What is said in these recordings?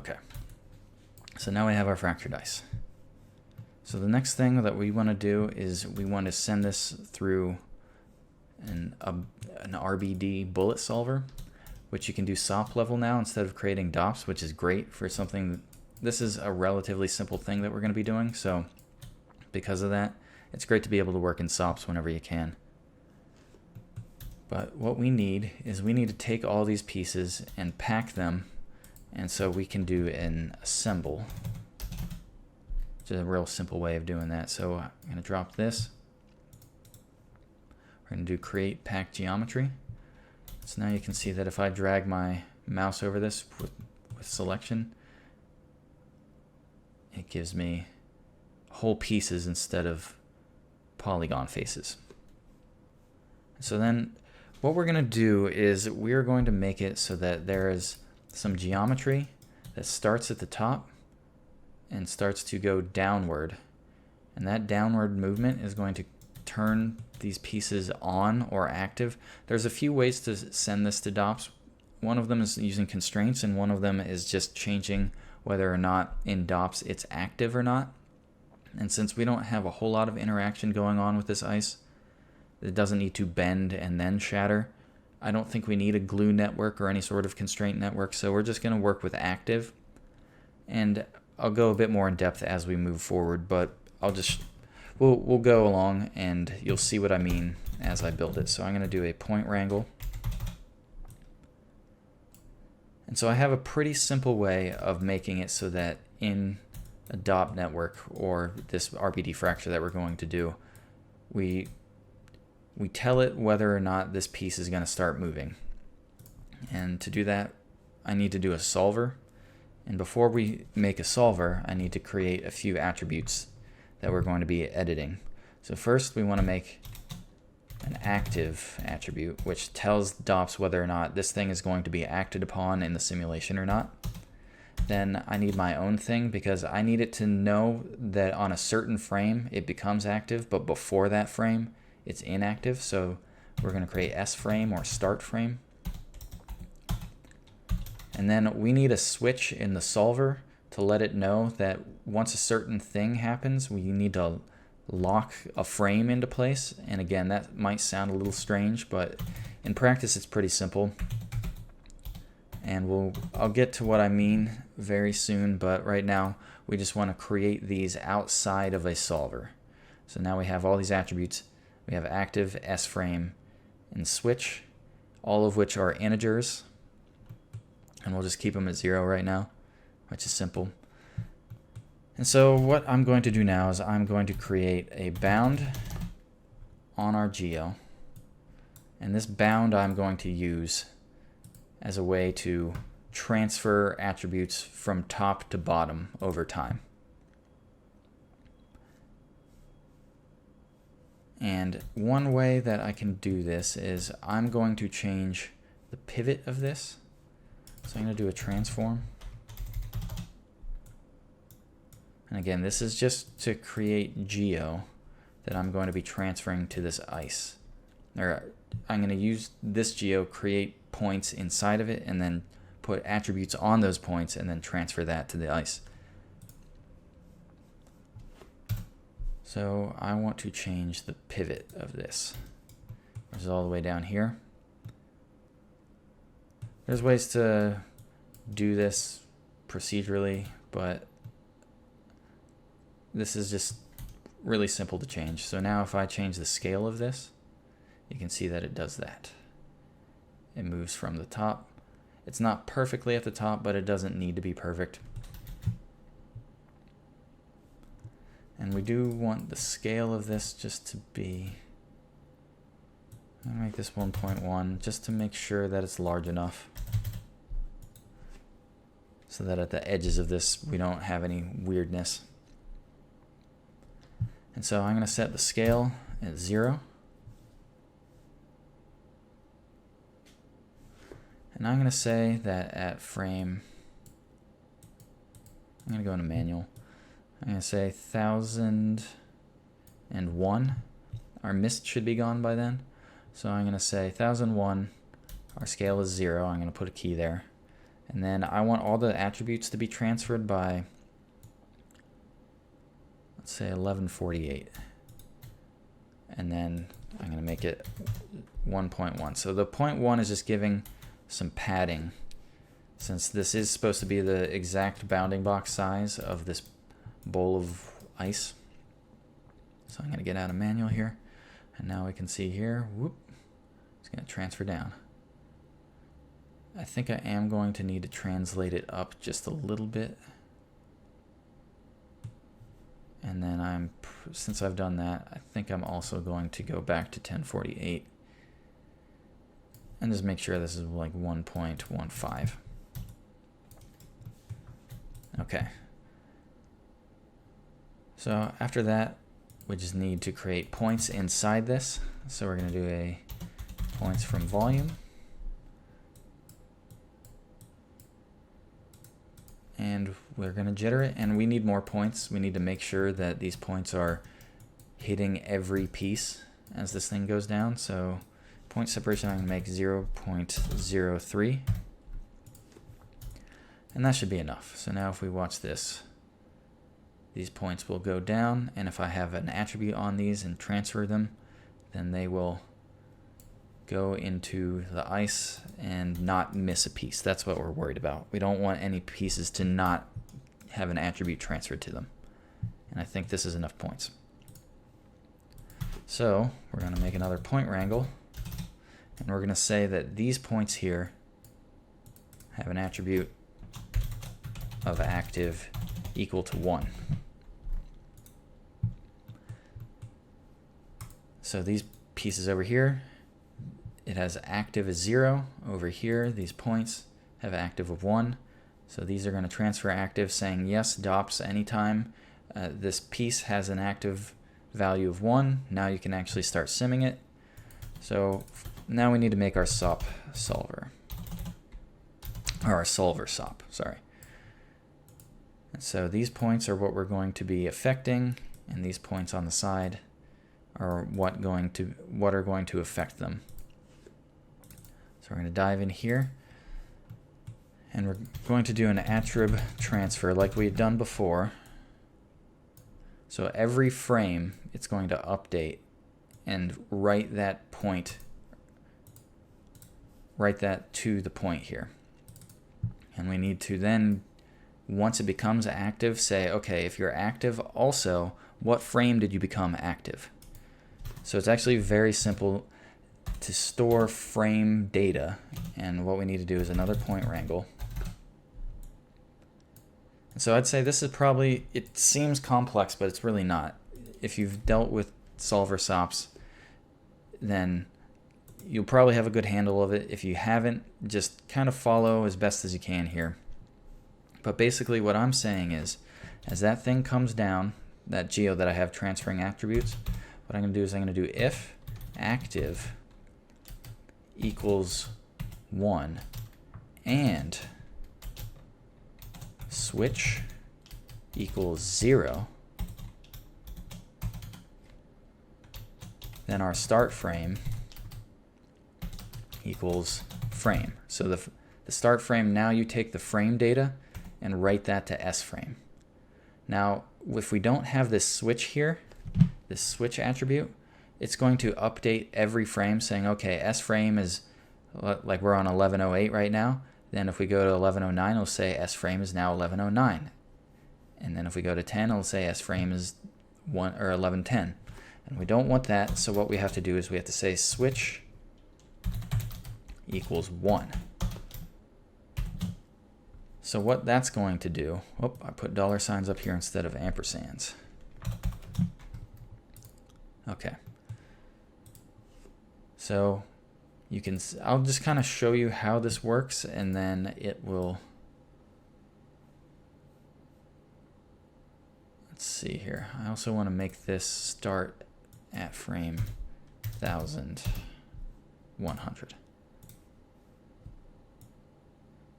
Okay. So now we have our fracture dice. So the next thing that we want to do is we want to send this through an RBD bullet solver, which you can do SOP level now instead of creating DOPs, which is great for something. This is a relatively simple thing that we're going to be doing, so because of that, it's great to be able to work in SOPs whenever you can. But what we need is we need to take all these pieces and pack them, and so we can do an assemble. It's a real simple way of doing that. So I'm going to drop this. We're going to do create pack geometry. So now you can see that if I drag my mouse over this with selection, it gives me whole pieces instead of polygon faces. So then what we're going to do is we're going to make it so that there is some geometry that starts at the top and starts to go downward. And that downward movement is going to turn these pieces on or active. There's a few ways to send this to DOPs. One of them is using constraints, and one of them is just changing whether or not in DOPs it's active or not. And since we don't have a whole lot of interaction going on with this ice, it doesn't need to bend and then shatter. I don't think we need a glue network or any sort of constraint network, so we're just going to work with active. And I'll go a bit more in depth as we move forward, but we'll go along and you'll see what I mean as I build it. So I'm going to do a point wrangle. And so I have a pretty simple way of making it so that in a DOP network or this RBD fracture that we're going to do, we tell it whether or not this piece is going to start moving. And to do that, I need to do a solver. And before we make a solver, I need to create a few attributes that we're going to be editing. So first we want to make an active attribute, which tells DOPs whether or not this thing is going to be acted upon in the simulation or not. Then I need my own thing because I need it to know that on a certain frame it becomes active, but before that frame it's inactive. So we're going to create sFrame or start frame. And then we need a switch in the solver to let it know that once a certain thing happens, we need to lock a frame into place. And again, that might sound a little strange, but in practice it's pretty simple. And I'll get to what I mean very soon, but right now we just want to create these outside of a solver. So now we have all these attributes. We have active, sFrame, and switch, all of which are integers. And we'll just keep them at 0 right now, which is simple. And so what I'm going to do now is I'm going to create a bound on our geo. And this bound I'm going to use as a way to transfer attributes from top to bottom over time. And one way that I can do this is I'm going to change the pivot of this. So I'm going to do a transform. And again, this is just to create geo that I'm going to be transferring to this ice. Or I'm going to use this geo, create points inside of it, and then put attributes on those points and then transfer that to the ice. So I want to change the pivot of this, which is all the way down here. There's ways to do this procedurally, but this is just really simple to change. So now if I change the scale of this, you can see that it does that. It moves from the top. It's not perfectly at the top, but it doesn't need to be perfect. And we do want the scale of this just to be, I'll make this 1.1 just to make sure that it's large enough so that at the edges of this we don't have any weirdness. And so I'm going to set the scale at 0. And I'm going to say that at frame, I'm going to go into manual. I'm going to say 1001. Our mist should be gone by then. So I'm going to say 1001. Our scale is 0. I'm going to put a key there. And then I want all the attributes to be transferred by, let's say 1148. And then I'm going to make it 1.1. So the 0.1 is just giving some padding, since this is supposed to be the exact bounding box size of this bowl of ice. So I'm going to get out of manual here. And now we can see here, whoop, it's going to transfer down. I think I am going to need to translate it up just a little bit. And then since I've done that, I think I'm also going to go back to 1048 and just make sure this is like 1.15. Okay. So after that, we just need to create points inside this. So we're going to do a points from volume. And we're going to jitter it, and we need more points. We need to make sure that these points are hitting every piece as this thing goes down. So point separation, I'm going to make 0.03. And that should be enough. So now if we watch this, these points will go down, and if I have an attribute on these and transfer them, then they will go into the ice and not miss a piece. That's what we're worried about. We don't want any pieces to not have an attribute transferred to them. And I think this is enough points. So we're going to make another point wrangle, and we're going to say that these points here have an attribute of active equal to 1. So these pieces over here, it has active as 0. Over here, these points have active of 1. So these are going to transfer active, saying yes, DOPS anytime this piece has an active value of 1. Now you can actually start simming it. So now we need to make our SOP solver. Or our solver SOP, sorry. And so these points are what we're going to be affecting, and these points on the side are what are going to affect them. So we're going to dive in here, and we're going to do an attrib transfer like we've done before. So every frame, it's going to update and write that to the point here. And we need to then, once it becomes active, say, okay, if you're active, also, what frame did you become active? So it's actually very simple to store frame data, and what we need to do is another point wrangle. And so I'd say this is probably, it seems complex, but it's really not. If you've dealt with solver SOPs, then you'll probably have a good handle of it. If you haven't, just kind of follow as best as you can here. But basically what I'm saying is, as that thing comes down, that geo that I have transferring attributes, what I'm going to do is I'm going to do if active equals 1 and switch equals 0, then our start frame equals frame. So the start frame, now you take the frame data and write that to sFrame. Now if we don't have this switch here, this switch attribute, it's going to update every frame saying, okay, sFrame is, like we're on 1108 right now. Then if we go to 1109, it'll say sFrame is now 1109. And then if we go to 10, it'll say sFrame is 1110. And we don't want that, so what we have to do is we have to say switch equals 1. So what that's going to do, I put $signs up here instead of ampersands. Okay. So you can, I'll just kind of show you how this works, and then it will, let's see here. I also want to make this start at frame 1100.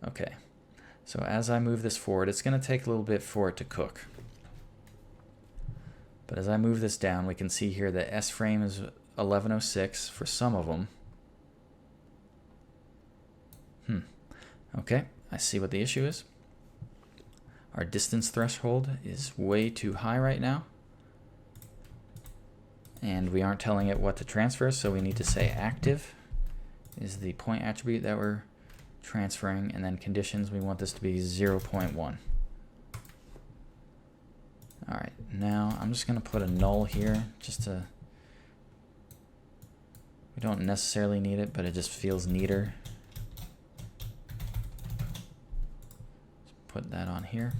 Okay. So as I move this forward, it's going to take a little bit for it to cook. But as I move this down, we can see here that sFrame is 1106 for some of them. Okay, I see what the issue is. Our distance threshold is way too high right now. And we aren't telling it what to transfer, so we need to say active is the point attribute that we're transferring, and then conditions, we want this to be 0.1. Alright, now I'm just going to put a null here just to, we don't necessarily need it, but it just feels neater. Let's put that on here.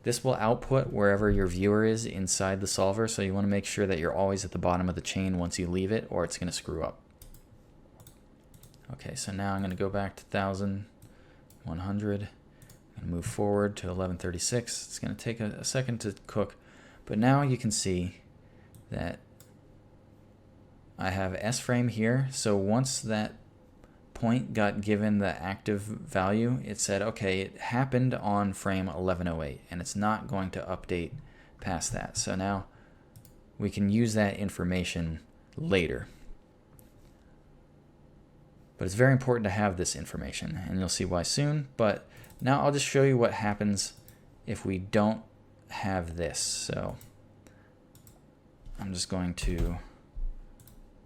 This will output wherever your viewer is inside the solver, so you want to make sure that you're always at the bottom of the chain once you leave it, or it's going to screw up. Okay, so now I'm going to go back to 1100. I'm going to move forward to 1136. It's going to take a second to cook, but now you can see that I have S-frame here. So once that point got given the active value, it said, okay, it happened on frame 1108, and it's not going to update past that. So now we can use that information later. But it's very important to have this information, and you'll see why soon. But now I'll just show you what happens if we don't have this. So I'm just going to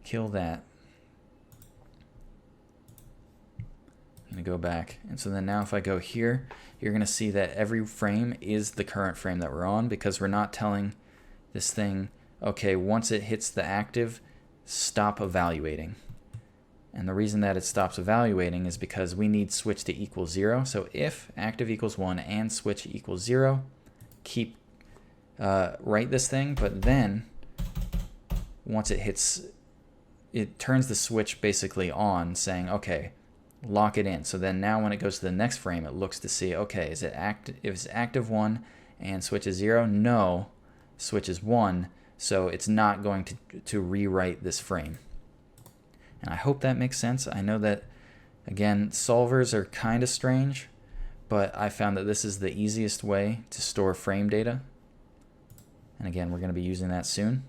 kill that. I'm going to go back. And so then now if I go here, you're going to see that every frame is the current frame that we're on, because we're not telling this thing, okay, once it hits the active, stop evaluating. And the reason that it stops evaluating is because we need switch to equal 0. So if active equals 1 and switch equals 0, keep write this thing, but then once it hits, it turns the switch basically on, saying, okay, lock it in. So then now when it goes to the next frame, it looks to see, okay, is it active? If it's active 1 and switch is 0, no, switch is 1, so it's not going to rewrite this frame. And I hope that makes sense. I know that, again, solvers are kind of strange, but I found that this is the easiest way to store frame data. And again, we're going to be using that soon.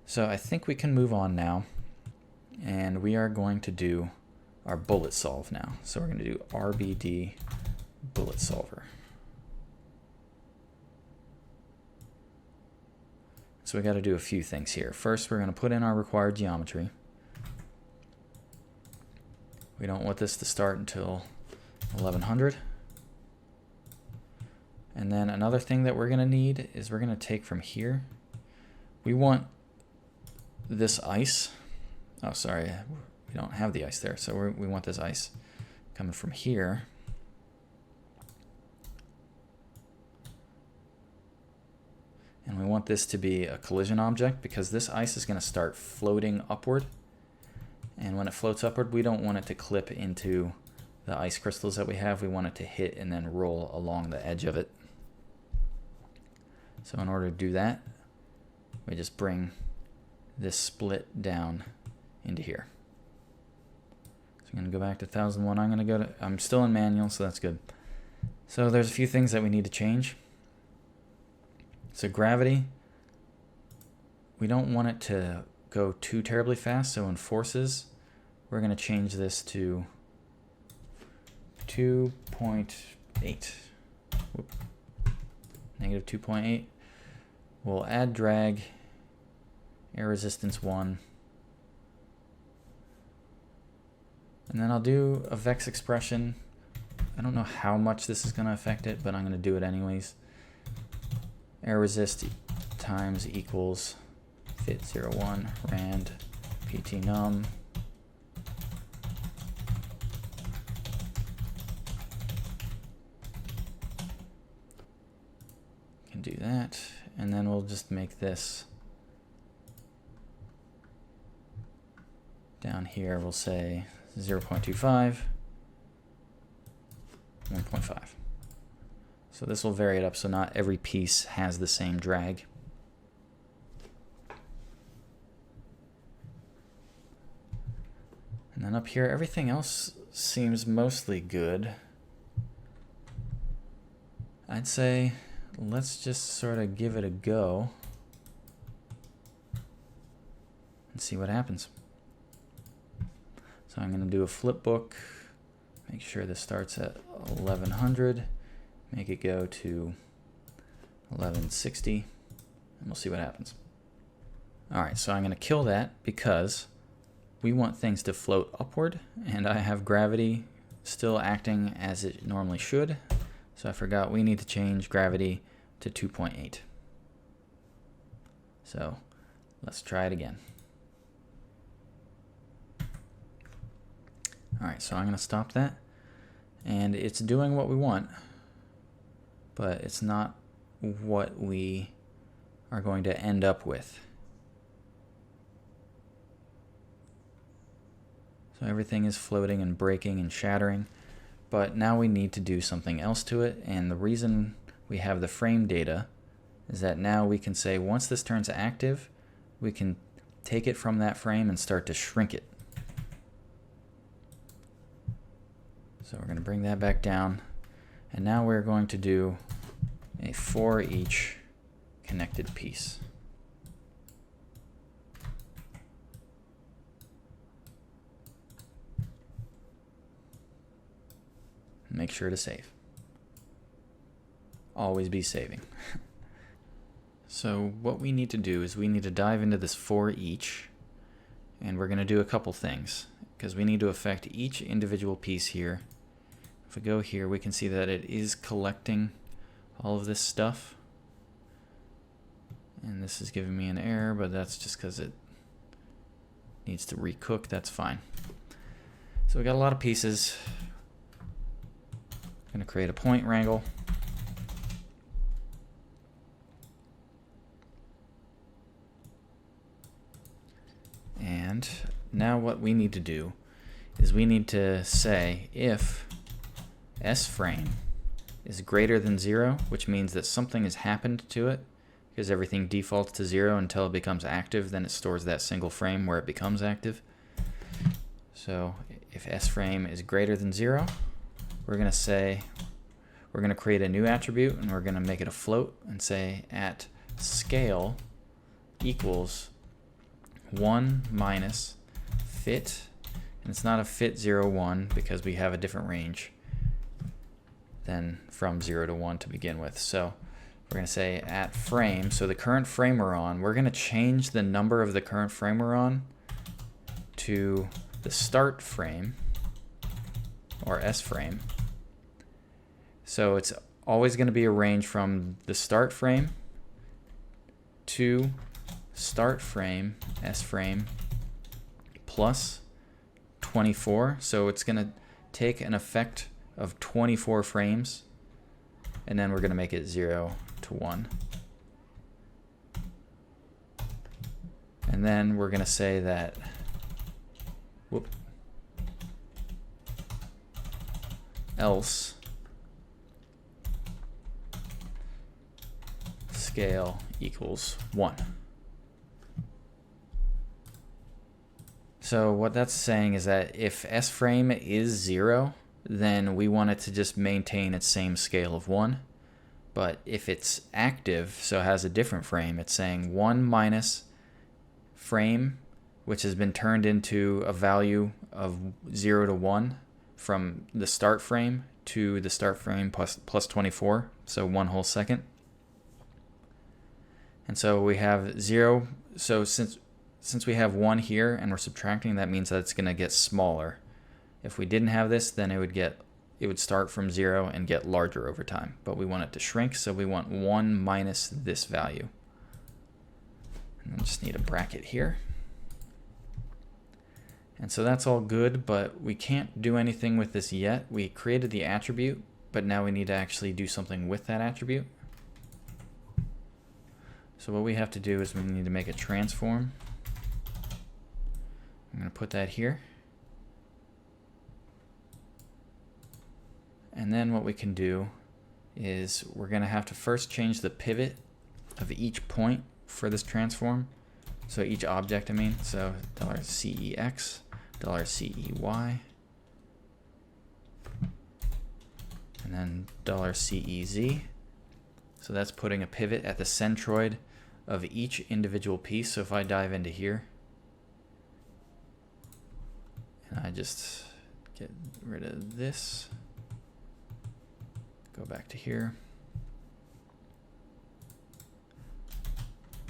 So I think we can move on now, and we are going to do our bullet solve now. So we're going to do RBD bullet solver. So we got to do a few things here. First, we're going to put in our required geometry. We don't want this to start until 1100. And then another thing that we're going to need is we're going to take from here. We want this ice. Oh, sorry, we don't have the ice there. So we want this ice coming from here. And we want this to be a collision object, because this ice is going to start floating upward. And when it floats upward, we don't want it to clip into the ice crystals that we have. We want it to hit and then roll along the edge of it. So in order to do that, we just bring this split down into here. So I'm going to go back to 1001. I'm still in manual, so that's good. So there's a few things that we need to change. So gravity, we don't want it to go too terribly fast, so in forces, we're going to change this to 2.8. Negative 2.8. We'll add drag, air resistance 1. And then I'll do a vex expression. I don't know how much this is going to affect it, but I'm going to do it anyways. Air resist times equals fit 01 rand pt num can do that, and then we'll just make this down here, we'll say 0.25 1.5. So this will vary it up so not every piece has the same drag. And then up here, everything else seems mostly good. I'd say let's just sort of give it a go and see what happens. So I'm going to do a flip book. Make sure this starts at 1100. Make it go to 1160, and we'll see what happens. All right, so I'm going to kill that because we want things to float upward, and I have gravity still acting as it normally should. So I forgot we need to change gravity to 2.8. So let's try it again. All right, so I'm going to stop that, and it's doing what we want, but it's not what we are going to end up with. So everything is floating and breaking and shattering, but now we need to do something else to it, and the reason we have the frame data is that now we can say once this turns active, we can take it from that frame and start to shrink it. So we're going to bring that back down, and now we're going to do a for each connected piece. Make sure to save. Always be saving. So what we need to do is we need to dive into this for each, and we're going to do a couple things because we need to affect each individual piece here. If we go here, we can see that it is collecting all of this stuff, and this is giving me an error, but that's just because it needs to recook. That's fine. So we got a lot of pieces. I'm going to create a point wrangle. And now what we need to do is we need to say if sFrame is greater than 0, which means that something has happened to it, because everything defaults to 0 until it becomes active, then it stores that single frame where it becomes active. So if sFrame is greater than 0, we're going to say, we're going to create a new attribute, and we're going to make it a float and say at scale equals 1 minus fit, and it's not a fit 0, 1 because we have a different range than from 0 to 1 to begin with. So we're going to say at frame, so the current frame we're on, we're going to change the number of the current frame we're on to the start frame, or sFrame. So it's always going to be a range from the start frame to start frame, sFrame, plus 24. So it's going to take an effect of 24 frames, and then we're going to make it 0 to 1. And then we're going to say that, else scale equals 1. So what that's saying is that if sFrame is 0, then we want it to just maintain its same scale of 1. But if it's active, so it has a different frame, it's saying 1 minus frame, which has been turned into a value of 0 to 1 from the start frame to the start frame plus 24, so 1 whole second. And so we have 0, so since we have 1 here and we're subtracting, that means that it's going to get smaller. If we didn't have this, then it would start from 0 and get larger over time. But we want it to shrink, so we want 1 minus this value. And we just need a bracket here. And so that's all good, but we can't do anything with this yet. We created the attribute, but now we need to actually do something with that attribute. So what we have to do is we need to make a transform. I'm going to put that here. And then what we can do is we're going to have to first change the pivot of each point for this transform. So each object, I mean, so $CEX, $CEY, and then $CEZ. So that's putting a pivot at the centroid of each individual piece. So if I dive into here, and I just get rid of this. Go back to here.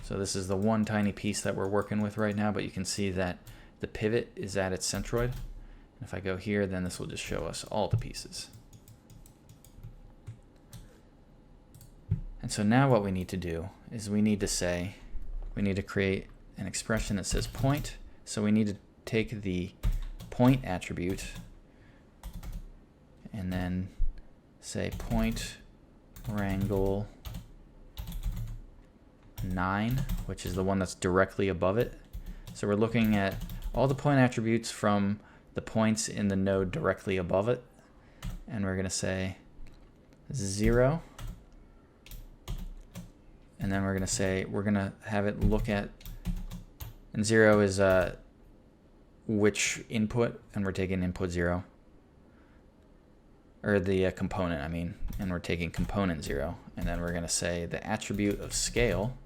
So this is the one tiny piece that we're working with right now, but you can see that the pivot is at its centroid. And if I go here, then this will just show us all the pieces. And so now what we need to do is we need to create an expression that says point. So we need to take the point attribute and then say point wrangle 9, which is the one that's directly above it. So we're looking at all the point attributes from the points in the node directly above it, and we're going to say 0, and then we're going to say we're going to have it look at, and 0 is which input, and we're taking input 0, or the component, I mean, and we're taking component 0, and then we're going to say the attribute of scale,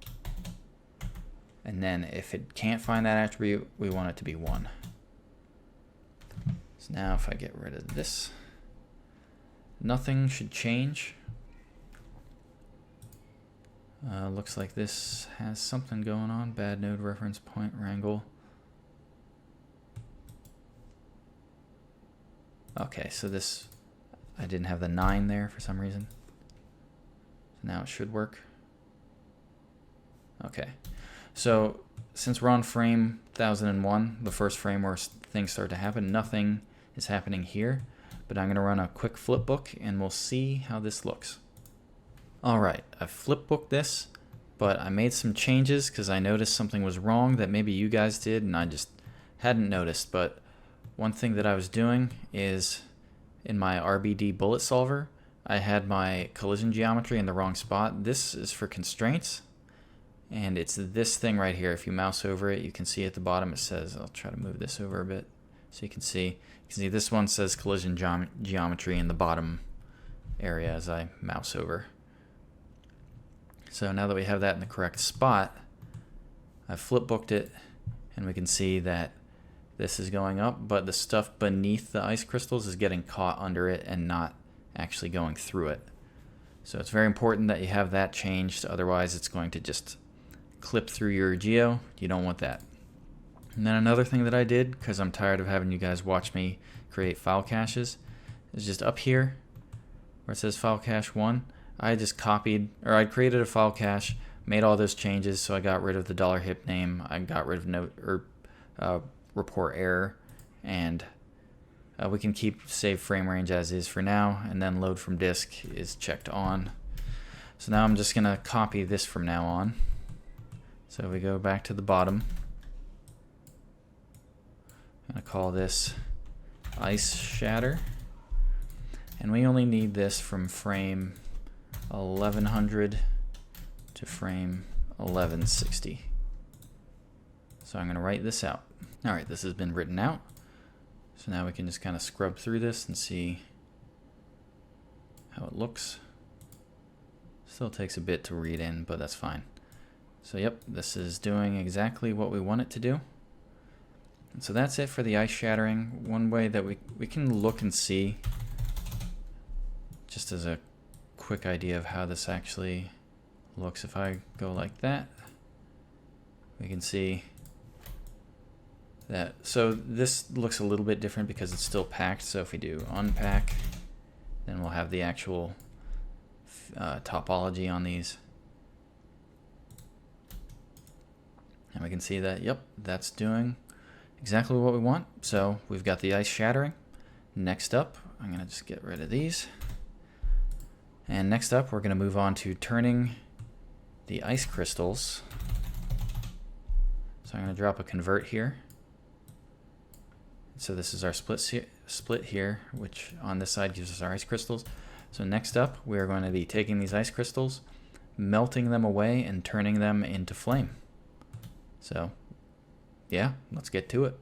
and then if it can't find that attribute, we want it to be 1. So now if I get rid of this, nothing should change. Looks like this has something going on. Bad node reference point wrangle. Okay, so this, I didn't have the 9 there for some reason. So now it should work. Okay, so since we're on frame 1001, the first frame where things start to happen, nothing is happening here, but I'm going to run a quick flipbook and we'll see how this looks. Alright, I flipbooked this, but I made some changes because I noticed something was wrong that maybe you guys did and I just hadn't noticed. But one thing that I was doing is in my RBD bullet solver, I had my collision geometry in the wrong spot. This is for constraints, and it's this thing right here. If you mouse over it, you can see at the bottom it says, I'll try to move this over a bit so you can see this one says collision geometry in the bottom area as I mouse over. So now that we have that in the correct spot, I've flipbooked it, and we can see that this is going up, but the stuff beneath the ice crystals is getting caught under it and not actually going through it. So it's very important that you have that changed, otherwise it's going to just clip through your geo. You don't want that. And then another thing that I did, because I'm tired of having you guys watch me create file caches, is just up here where it says file cache 1, I just copied, or I created a file cache, made all those changes. So I got rid of the $hip name, I got rid of note or report error, and we can keep save frame range as is for now, and then load from disk is checked on. So now I'm just gonna copy this from now on. So we go back to the bottom. I'm gonna call this ice shatter, and we only need this from frame 1100 to frame 1160. So I'm going to write this out. Alright, this has been written out. So now we can just kind of scrub through this and see how it looks. Still takes a bit to read in, but that's fine. So yep, this is doing exactly what we want it to do. And so that's it for the ice shattering. One way that we can look and see, just as a quick idea of how this actually looks. If I go like that, we can see that. So this looks a little bit different because it's still packed. So if we do unpack, then we'll have the actual topology on these. And we can see that, yep, that's doing exactly what we want. So we've got the ice shattering. Next up, I'm going to just get rid of these. And next up, we're going to move on to turning the ice crystals. So I'm going to drop a convert here. So this is our split here, which on this side gives us our ice crystals. So next up, we're going to be taking these ice crystals, melting them away, and turning them into flame. So yeah, let's get to it.